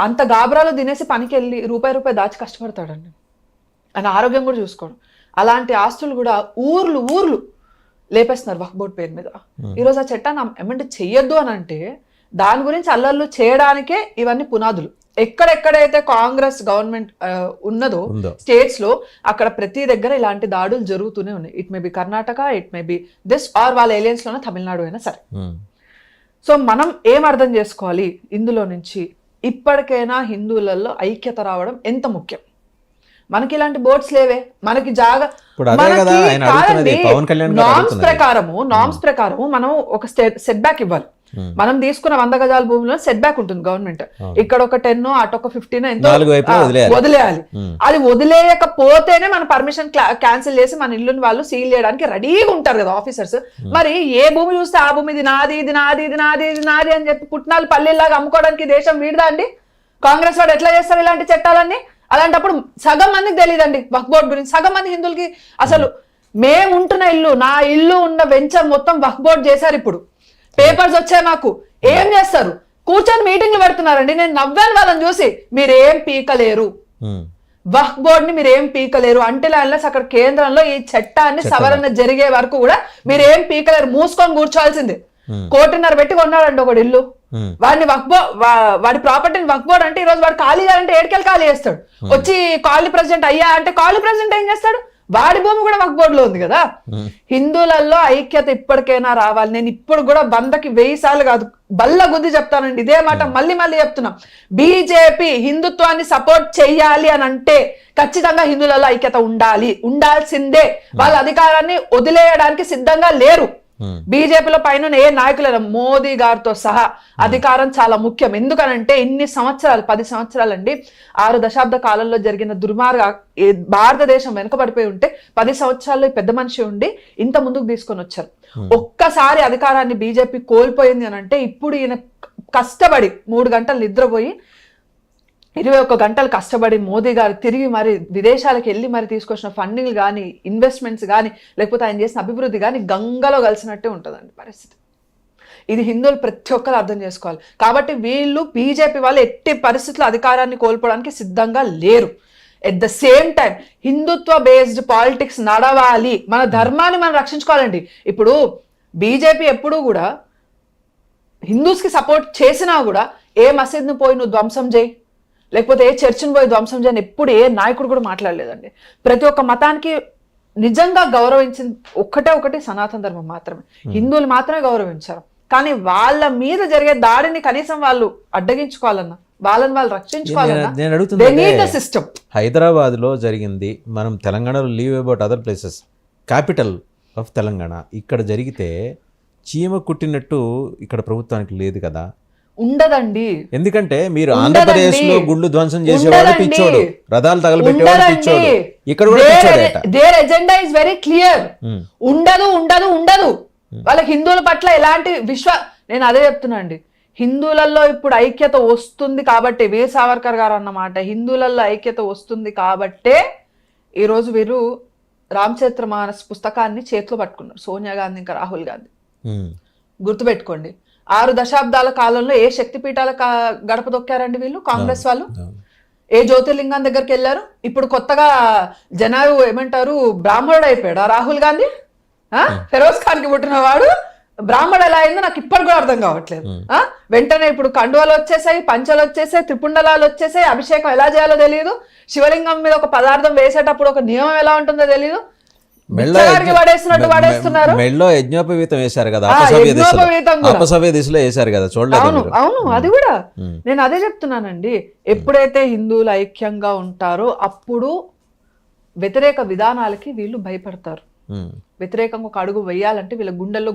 అంత గాబరాలో తినేసి పనికి వెళ్ళి రూపాయి దాచి కష్టపడతాడండి. ఆయన ఆరోగ్యం కూడా చూసుకోవడం. అలాంటి ఆస్తులు కూడా ఊర్లు లేపేస్తున్నారు వక్ఫ్ బోర్డు పేరు మీద. ఈరోజు ఆ చట్టాన్ని అమెండ్ చెయ్యొద్దు అని అంటే దాని గురించి అల్లర్లు చేయడానికే ఇవన్నీ పునాదులు. ఎక్కడెక్కడైతే కాంగ్రెస్ గవర్నమెంట్ ఉన్నదో స్టేట్స్ లో అక్కడ ప్రతి దగ్గర ఇలాంటి దాడులు జరుగుతూనే ఉన్నాయి. It may be Karnataka, it may be this or వాళ్ళ ఏలియన్స్ లోనే తమిళనాడు అయినా సరే. సో మనం ఏం అర్థం చేసుకోవాలి ఇందులో నుంచి, ఇప్పటికైనా హిందువులలో ఐక్యత రావడం ఎంత ముఖ్యం. మనకి ఇలాంటి బోర్డ్స్ లేవే, మనకి జాగా నామ్స్ ప్రకారము మనం ఒక సెట్ బ్యాక్ ఇవ్వాలి. మనం తీసుకున్న 100 గజాల భూమిలో సెట్ బ్యాక్ ఉంటుంది గవర్నమెంట్. ఇక్కడ ఒక 10 అటు ఒక 15 ఎంతో వదిలేయాలి. అది వదిలేయకపోతేనే మన పర్మిషన్ క్యాన్సిల్ చేసి మన ఇల్లుని వాళ్ళు సీల్ చేయడానికి రెడీగా ఉంటారు కదా ఆఫీసర్స్. మరి ఏ భూమి చూస్తే ఆ భూమి ఇది నాది ఇది నాది ఇది నాది ఇది నాది అని చెప్పి పుట్నాలు పల్లెల్లాగా అమ్ముకోవడానికి దేశం వీడదా అండి? కాంగ్రెస్ వాడు ఎట్లా చేస్తారు ఇలాంటి చట్టాలన్నీ? అలాంటప్పుడు సగం మందికి తెలియదండి వక్ఫ్ బోర్డు గురించి. సగం మంది హిందువులకి అసలు మేము ఉంటున్న ఇల్లు, నా ఇల్లు ఉన్న వెంచర్ మొత్తం వక్ఫ్ బోర్డు చేశారు. ఇప్పుడు పేపర్స్ వచ్చాయి మాకు. ఏం చేస్తారు? కూర్చొని మీటింగ్లు పెడుతున్నారండి. నేను నవ్వాను వాళ్ళని చూసి. మీరేం పీకలేరు, వక్ఫ్ బోర్డ్ ని మీరేం పీకలేరు అంటే అక్కడ కేంద్రంలో ఈ చట్టాన్ని సవరణ జరిగే వరకు కూడా మీరేం పీకలేరు. మూసుకొని కూర్చోవాల్సిందే. 1.5 కోటి పెట్టి కొన్నాడండి ఒకటి ఇల్లు. వాడిని వాడి ప్రాపర్టీని వక్ఫ్ బోర్డ్ అంటే ఈ రోజు వాడు ఖాళీ అంటే ఏడుకెళ్ళి ఖాళీ చేస్తాడు. వచ్చి కాలనీ ప్రెసిడెంట్ అయ్యా అంటే కాలనీ ప్రెసిడెంట్ ఏం చేస్తాడు? వాడి భూమి కూడా వక్ఫ్ బోర్డులో ఉంది కదా. హిందువులలో ఐక్యత ఇప్పటికైనా రావాలి. నేను ఇప్పుడు కూడా 100కి 1000 సార్లు కాదు బల్ల గుద్ది చెప్తానండి ఇదే మాట. మళ్ళీ చెప్తున్నా, బీజేపీ హిందుత్వాన్ని సపోర్ట్ చెయ్యాలి అని అంటే ఖచ్చితంగా హిందువులలో ఐక్యత ఉండాల్సిందే. వాళ్ళ అధికారాన్ని వదిలేయడానికి సిద్ధంగా లేరు. బీజేపీలో పైన ఏ నాయకులైనా మోదీ గారితో సహా అధికారం చాలా ముఖ్యం. ఎందుకనంటే ఇన్ని సంవత్సరాలు 10 సంవత్సరాలండి, 6 దశాబ్ద కాలంలో జరిగిన దుర్మార్గ భారతదేశం వెనుకబడిపోయి ఉంటే 10 సంవత్సరాల్లో పెద్ద మనిషి ఉండి ఇంత ముందుకు తీసుకొని వచ్చారు. ఒక్కసారి అధికారాన్ని బీజేపీ కోల్పోయింది అని అంటే ఇప్పుడు ఈయన కష్టపడి 3 గంటలు నిద్రపోయి 21 గంటలు కష్టపడి మోదీ గారు తిరిగి మరి విదేశాలకు వెళ్ళి మరి తీసుకొచ్చిన ఫండింగ్లు కానీ ఇన్వెస్ట్మెంట్స్ కానీ లేకపోతే ఆయన చేసిన అభివృద్ధి కానీ గంగలో కలిసినట్టే ఉంటుందండి పరిస్థితి. ఇది హిందువులు ప్రతి ఒక్కరు అర్థం చేసుకోవాలి. కాబట్టి వీళ్ళు బీజేపీ వాళ్ళు ఎట్టి పరిస్థితుల్లో అధికారాన్ని కోల్పోవడానికి సిద్ధంగా లేరు. At the same time Hindutva based politics నడవాలి. మన ధర్మాన్ని మనం రక్షించుకోవాలండి. ఇప్పుడు బీజేపీ ఎప్పుడూ కూడా హిందూస్కి సపోర్ట్ చేసినా కూడా ఏ మసీద్ను పోయి నువ్వు ధ్వంసం చేయి, లేకపోతే ఏ చర్చిని పోయి ధ్వంసం చేయని ఎప్పుడు ఏ నాయకుడు కూడా మాట్లాడలేదండి. ప్రతి ఒక్క మతానికి నిజంగా గౌరవించింది ఒకటి సనాతన ధర్మం మాత్రమే. హిందువులు మాత్రమే గౌరవించారు. కానీ వాళ్ళ మీద జరిగే దాడిని కనీసం వాళ్ళు అడ్డగించుకోవాలన్నా, వాళ్ళని వాళ్ళు రక్షించుకోవాలన్నా సిస్టమ్. హైదరాబాద్ లో జరిగింది, మనం తెలంగాణలో leave about other places, capital of Telangana, ఇక్కడ జరిగితే చీమ కుట్టినట్టు ఇక్కడ ప్రభుత్వానికి లేదు కదా. ఉండదండి. ఎందుకంటే మీరు ఆంధ్రప్రదేశ్ లో గుళ్ళు ధ్వంసం చేసేవాడు పిచ్చోడు, రథాలు తగలబెట్టేవాడు పిచ్చోడు, ఇక్కడ కూడా పిచ్చోడేట. Their agenda is very clear. ఉండదు వాళ్ళ హిందువుల పట్ల ఎలాంటి నేను అదే చెప్తున్నా అండి. హిందువులలో ఇప్పుడు ఐక్యత వస్తుంది కాబట్టి, వీర్ సావర్కర్ గారు అన్నమాట, హిందువులలో ఐక్యత వస్తుంది కాబట్టే ఈరోజు వీరు రామచరితమానస్ పుస్తకాన్ని చేతిలో పట్టుకున్నారు. సోనియా గాంధీ ఇంకా రాహుల్ గాంధీ. గుర్తుపెట్టుకోండి, 6 దశాబ్దాల కాలంలో ఏ శక్తిపీఠాల గడప దొక్కారండి వీళ్ళు కాంగ్రెస్ వాళ్ళు? ఏ జ్యోతిర్లింగం దగ్గరికి వెళ్ళారు? ఇప్పుడు కొత్తగా జనాలు ఏమంటారు, బ్రాహ్మణుడు అయిపోయాడు రాహుల్ గాంధీ. ఫెరోజ్ ఖాన్ కి పుట్టిన వాడు బ్రాహ్మణుడు ఎలా అయిందో నాకు ఇప్పటికి కూడా అర్థం కావట్లేదు. వెంటనే ఇప్పుడు కండువాలు వచ్చేసాయి, పంచలు వచ్చేసాయి, త్రిపుండలాలు వచ్చేసాయి. అభిషేకం ఎలా చేయాలో తెలియదు. శివలింగం మీద ఒక పదార్థం వేసేటప్పుడు ఒక నియమం ఎలా ఉంటుందో తెలియదు. మెళ్ళో యజ్ఞోపవీతం వేశారు కదా, అపసవ్య దిశలో వేశారు కదా, చూడలేదు? అవును, అది కూడా నేను అదే చెప్తున్నానండి. ఎప్పుడైతే హిందువులు ఐక్యంగా ఉంటారో అప్పుడు వ్యతిరేక విధానాలకి వీళ్ళు భయపడతారు. వ్యతిరేకంగా ఒక అడుగు వేయాలంటే వీళ్ళ గుండెల్లో